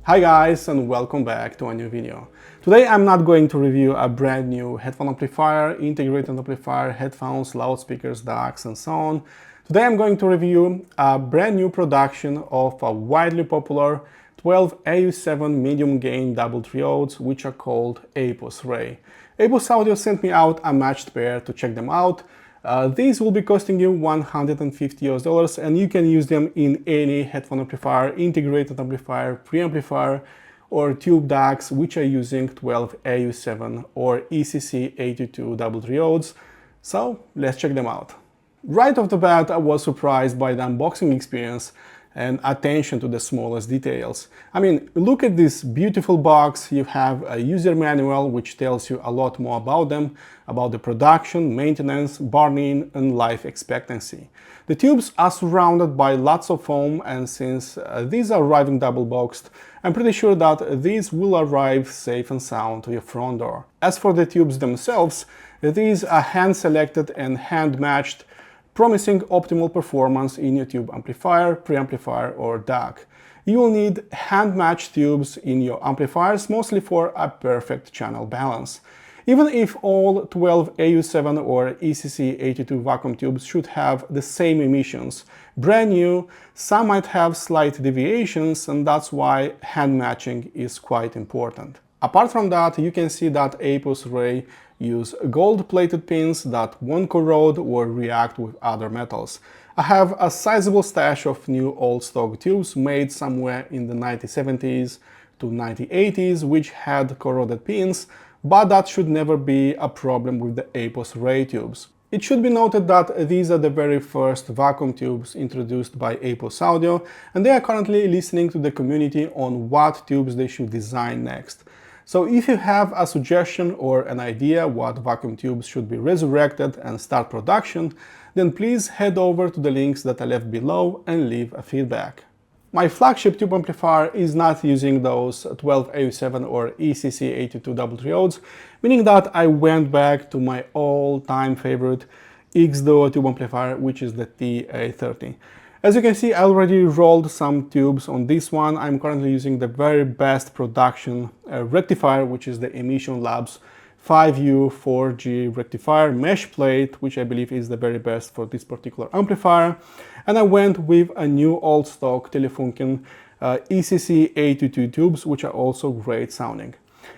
Hi guys, and welcome back to a new video. Today I'm not going to review a brand new headphone amplifier, integrated amplifier, headphones, loudspeakers, DACs and so on. Today I'm going to review a brand new production of a widely popular 12 AU7 medium gain double triodes, which are called Apos Ray. Apos Audio sent me out a matched pair to check them out. These will be costing you $150 and you can use them in any headphone amplifier, integrated amplifier, preamplifier or tube DACs which are using 12 AU7 or ECC82 double triodes. So let's check them out. Right off the bat, I was surprised by the unboxing experience and attention to the smallest details. I mean, look at this beautiful box. You have a user manual which tells you a lot more about them, about the production, maintenance, burn-in and life expectancy. The tubes are surrounded by lots of foam, and since these are arriving double boxed, I'm pretty sure that these will arrive safe and sound to your front door. As for the tubes themselves, these are hand-selected and hand-matched, promising optimal performance in your tube amplifier, preamplifier or DAC. You will need hand-matched tubes in your amplifiers, mostly for a perfect channel balance. Even if all 12 AU7 or ECC82 vacuum tubes should have the same emissions, brand new, some might have slight deviations, and that's why hand matching is quite important. Apart from that, you can see that Apos Ray use gold-plated pins that won't corrode or react with other metals. I have a sizable stash of new old stock tubes made somewhere in the 1970s to 1980s which had corroded pins, but that should never be a problem with the Apos Ray tubes. It should be noted that these are the very first vacuum tubes introduced by Apos Audio, and they are currently listening to the community on what tubes they should design next. So if you have a suggestion or an idea what vacuum tubes should be resurrected and start production, then please head over to the links that I left below and leave a feedback. My flagship tube amplifier is not using those 12 AU7 or ECC82 double triodes, meaning that I went back to my all-time favorite X-Duo tube amplifier, which is the TA30. As you can see, I already rolled some tubes on this one. I'm currently using the very best production rectifier, which is the Emission Labs 5U4G rectifier mesh plate, which I believe is the very best for this particular amplifier. And I went with a new old stock Telefunken ECC82 tubes, which are also great sounding.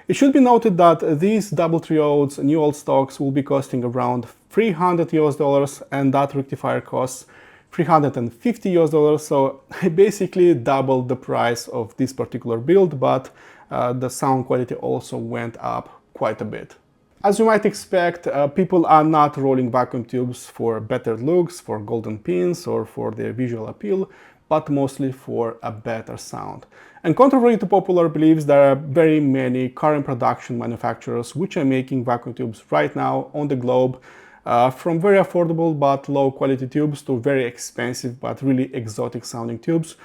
It should be noted that these double triodes, new old stocks, will be costing around $300 and that rectifier costs $350, so I basically doubled the price of this particular build, but the sound quality also went up quite a bit. As you might expect, people are not rolling vacuum tubes for better looks, for golden pins or for their visual appeal, but mostly for a better sound. And contrary to popular beliefs, there are very many current production manufacturers which are making vacuum tubes right now on the globe, from very affordable but low quality tubes to very expensive but really exotic sounding tubes,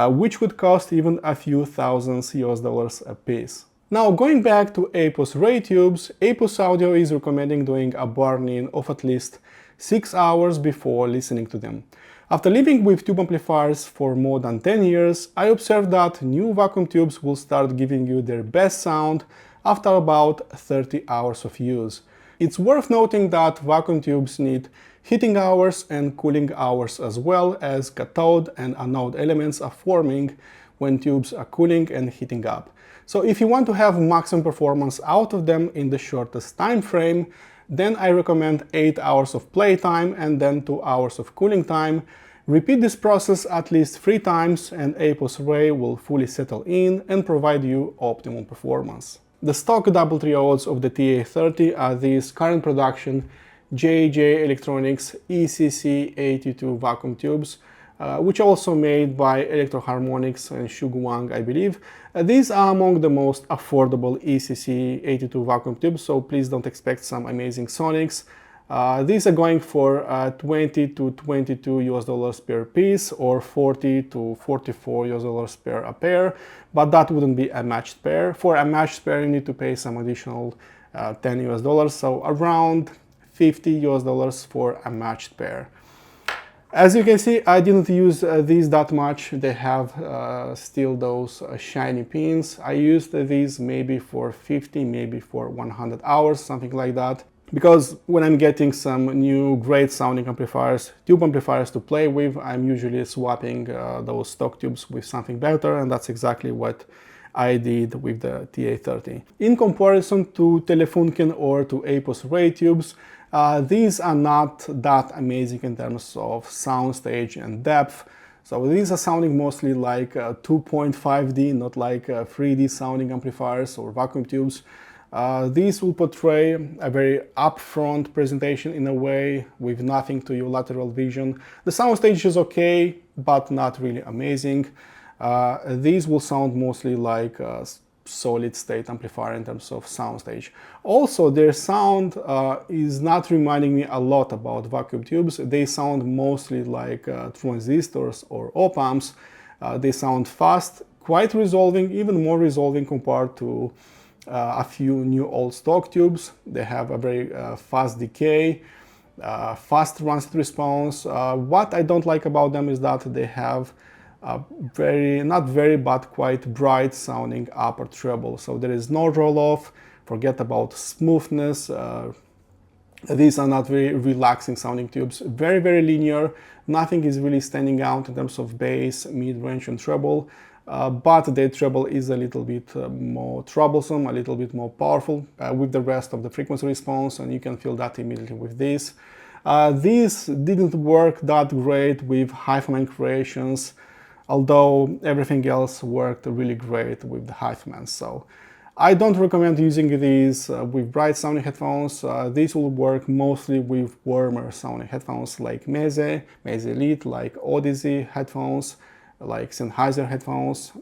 which would cost even a few thousands US dollars a piece. Now, going back to Apos Ray tubes, Apos Audio is recommending doing a burn-in of at least 6 hours before listening to them. After living with tube amplifiers for more than 10 years, I observed that new vacuum tubes will start giving you their best sound after about 30 hours of use. It's worth noting that vacuum tubes need heating hours and cooling hours, as well as cathode and anode elements are forming when tubes are cooling and heating up. So if you want to have maximum performance out of them in the shortest time frame, then I recommend 8 hours of playtime and then 2 hours of cooling time. Repeat this process at least 3 times and Apos Ray will fully settle in and provide you optimal performance. The stock double triodes of the TA30 are these current production JJ Electronics ECC82 vacuum tubes, which are also made by Electro Harmonics and Shugwang, I believe. These are among the most affordable ECC82 vacuum tubes, so please don't expect some amazing sonics. These are going for 20 to 22 US dollars per piece or 40 to 44 US dollars per a pair, but that wouldn't be a matched pair. For a matched pair, you need to pay some additional 10 US dollars, so around 50 US dollars for a matched pair. As you can see, I didn't use these that much. They have still those shiny pins. I used these maybe for 50, maybe for 100 hours, something like that. Because when I'm getting some new great sounding amplifiers, tube amplifiers to play with, I'm usually swapping those stock tubes with something better, and that's exactly what I did with the TA30. In comparison to Telefunken or to Apos Ray tubes, these are not that amazing in terms of soundstage and depth. So these are sounding mostly like 2.5D, not like 3D sounding amplifiers or vacuum tubes. These will portray a very upfront presentation in a way with nothing to your lateral vision. The soundstage is okay, but not really amazing. These will sound mostly like a solid state amplifier in terms of soundstage. Also, their sound is not reminding me a lot about vacuum tubes. They sound mostly like transistors or op-amps. They sound fast, quite resolving, even more resolving compared to a few new old stock tubes. They have a very fast decay, fast transit response. What I don't like about them is that they have not very, but quite bright sounding upper treble. So there is no roll off, forget about smoothness. These are not very relaxing sounding tubes, very, very linear. Nothing is really standing out in terms of bass, mid-range and treble. But their treble is a little bit more troublesome, a little bit more powerful with the rest of the frequency response, and you can feel that immediately with this. These didn't work that great with Hyphaman creations, although everything else worked really great with the Hyphaman. So I don't recommend using these with bright sounding headphones. These will work mostly with warmer sounding headphones like Meze Elite, like Odyssey headphones, like Sennheiser headphones.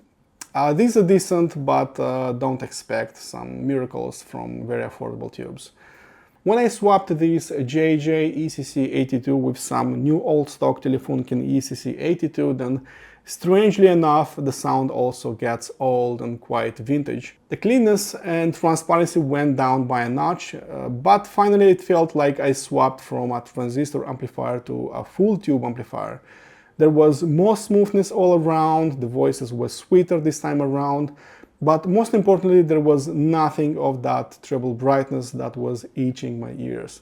These are decent, but don't expect some miracles from very affordable tubes. When I swapped this JJ ECC82 with some new old stock Telefunken ECC82, then strangely enough, the sound also gets old and quite vintage. The cleanness and transparency went down by a notch, but finally it felt like I swapped from a transistor amplifier to a full tube amplifier. There was more smoothness all around, the voices were sweeter this time around, but most importantly, there was nothing of that treble brightness that was itching my ears.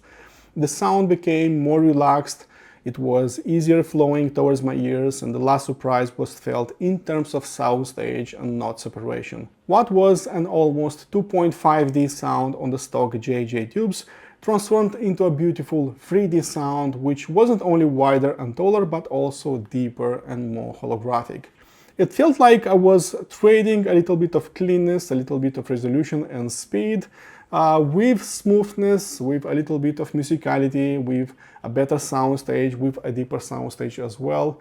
The sound became more relaxed, it was easier flowing towards my ears, and the last surprise was felt in terms of soundstage and not separation. What was an almost 2.5D sound on the stock JJ tubes transformed into a beautiful 3D sound, which wasn't only wider and taller, but also deeper and more holographic. It felt like I was trading a little bit of cleanness, a little bit of resolution and speed, with smoothness, with a little bit of musicality, with a better soundstage, with a deeper soundstage as well,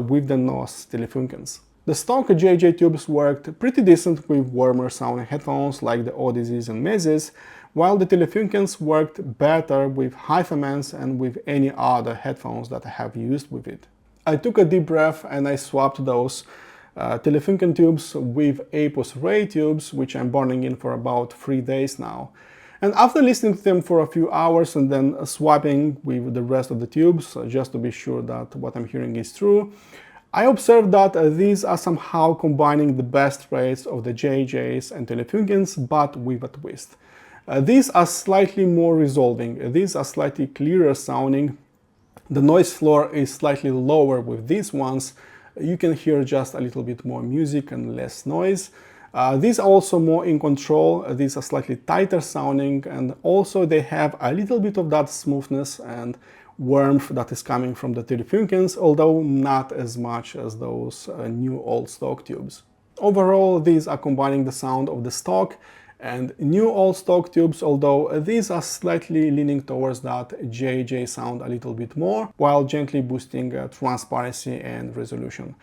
with the NOS Telefunkens. The stock JJ tubes worked pretty decent with warmer sounding headphones like the Odysseys and Mezes, while the Telefunkens worked better with Hyphamans and with any other headphones that I have used with it. I took a deep breath and I swapped those Telefunken tubes with Apos Ray tubes, which I'm burning in for about 3 days now. And after listening to them for a few hours and then swapping with the rest of the tubes, just to be sure that what I'm hearing is true, I observed that these are somehow combining the best traits of the JJs and Telefunkens, but with a twist. These are slightly more resolving, these are slightly clearer sounding. The noise floor is slightly lower with these ones. You can hear just a little bit more music and less noise. These are also more in control, these are slightly tighter sounding, and also they have a little bit of that smoothness and warmth that is coming from the Telefunkens, although not as much as those new old stock tubes. Overall, these are combining the sound of the stock and new old stock tubes, although these are slightly leaning towards that JJ sound a little bit more, while gently boosting transparency and resolution.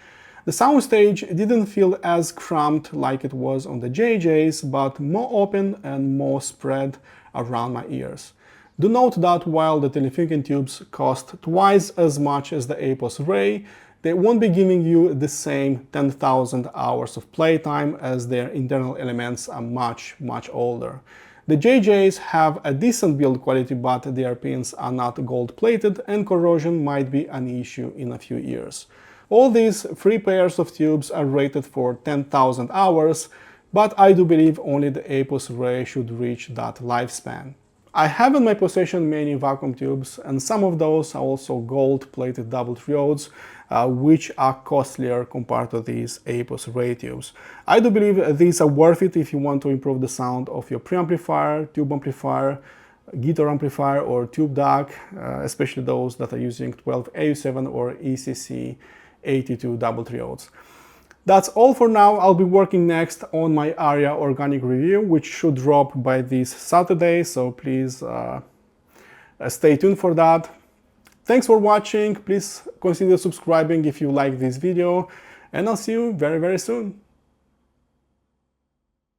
The soundstage didn't feel as cramped like it was on the JJs, but more open and more spread around my ears. Do note that while the Telefunken tubes cost twice as much as the Apos Ray, they won't be giving you the same 10,000 hours of playtime as their internal elements are much older. The JJs have a decent build quality, but their pins are not gold plated and corrosion might be an issue in a few years. All these 3 pairs of tubes are rated for 10,000 hours, but I do believe only the Apos array should reach that lifespan. I have in my possession many vacuum tubes, and some of those are also gold-plated double triodes, which are costlier compared to these Apos array tubes. I do believe these are worth it if you want to improve the sound of your preamplifier, tube amplifier, guitar amplifier, or tube DAC, especially those that are using 12AU7 or ECC82 double triodes. That's all for now. I'll be working next on my ARIA organic review, which should drop by this Saturday, so please stay tuned for that. Thanks for watching. Please consider subscribing if you like this video, and I'll see you very, very soon.